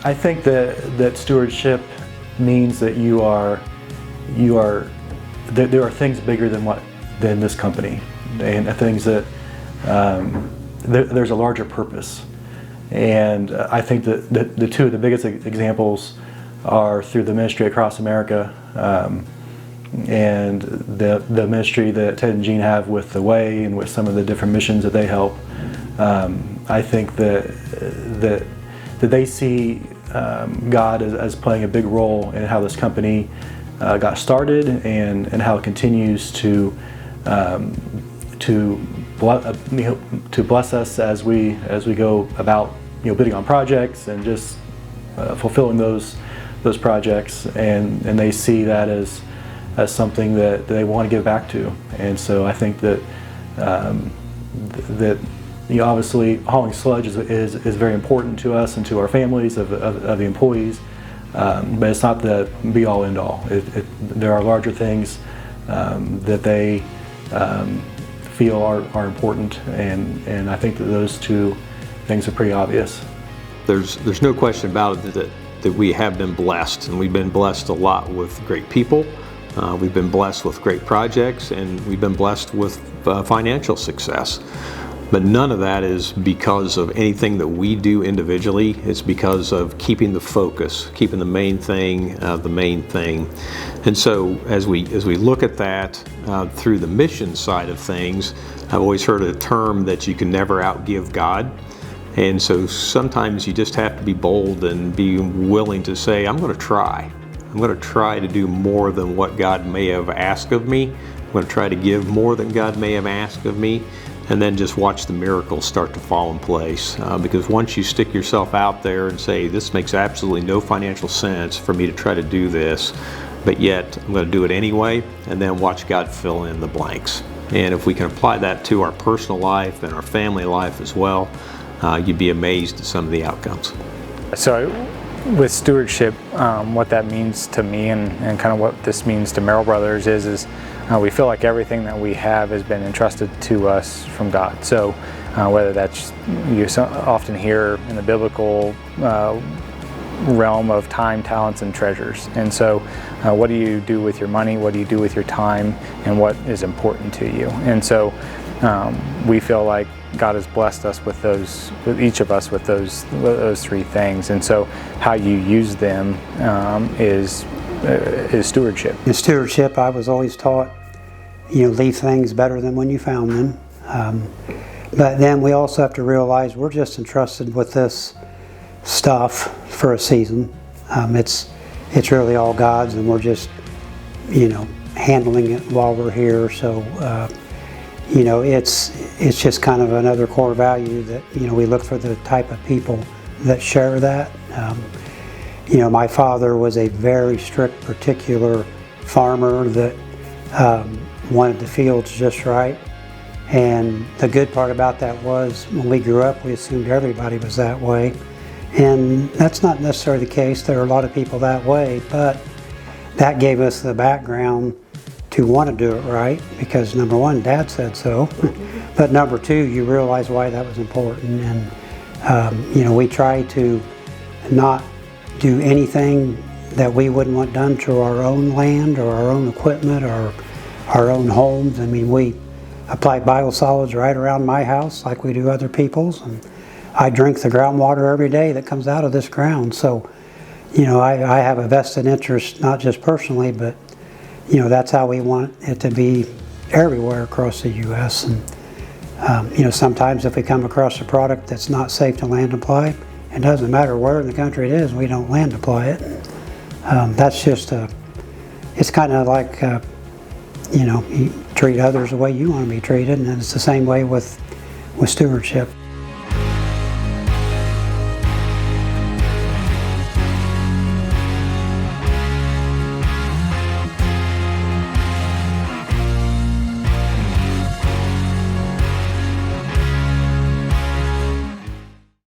I think that stewardship means that there are things bigger than this company, and things that there's a larger purpose. And I think that the two of the biggest examples are through the ministry across America, and the ministry that Ted and Jean have with the Way and with some of the different missions that they help. I think that they see God as playing a big role in how this company got started and how it continues to bless us as we go about bidding on projects and just fulfilling those projects, and they see that as something that they want to give back to. And so I think that obviously hauling sludge is very important to us and to our families of the employees, but it's not the be all end all. There are larger things that they feel are important, and I think that those two things are pretty obvious. There's no question about it that we have been blessed, and we've been blessed a lot with great people. We've been blessed with great projects, and we've been blessed with financial success. But none of that is because of anything that we do individually. It's because of keeping the focus, keeping the main thing the main thing. And so as we look at that through the mission side of things, I've always heard a term that you can never outgive God. And so sometimes you just have to be bold and be willing to say, I'm going to try. I'm going to try to do more than what God may have asked of me. I'm going to try to give more than God may have asked of me. And then just watch the miracles start to fall in place. Because once you stick yourself out there and say, this makes absolutely no financial sense for me to try to do this, but yet I'm going to do it anyway, and then watch God fill in the blanks. And if we can apply that to our personal life and our family life as well, you'd be amazed at some of the outcomes. So with stewardship, what that means to me and kind of what this means to Merrill Brothers is we feel like everything that we have has been entrusted to us from God. So whether that's, you often hear in the biblical realm of time, talents, and treasures. And so what do you do with your money? What do you do with your time? And what is important to you? And so we feel like God has blessed us with those, with each of us with those three things. And so how you use them is stewardship. In stewardship, I was always taught, leave things better than when you found them. But then we also have to realize we're just entrusted with this stuff for a season. It's really all God's, and we're just, handling it while we're here. So, it's just kind of another core value that, we look for the type of people that share that. My father was a very strict, particular farmer that wanted the fields just right. And the good part about that was when we grew up, we assumed everybody was that way. And that's not necessarily the case. There are a lot of people that way, but that gave us the background to want to do it right, because number one, Dad said so. But number two, you realize why that was important. And we try to not do anything that we wouldn't want done to our own land or our own equipment or our own homes. I mean, we apply biosolids right around my house like we do other people's, and I drink the groundwater every day that comes out of this ground. So, I have a vested interest, not just personally, but that's how we want it to be everywhere across the U.S. And sometimes if we come across a product that's not safe to land apply, it doesn't matter where in the country it is, we don't land apply it. That's just it's kind of like you treat others the way you want to be treated, and it's the same way with stewardship.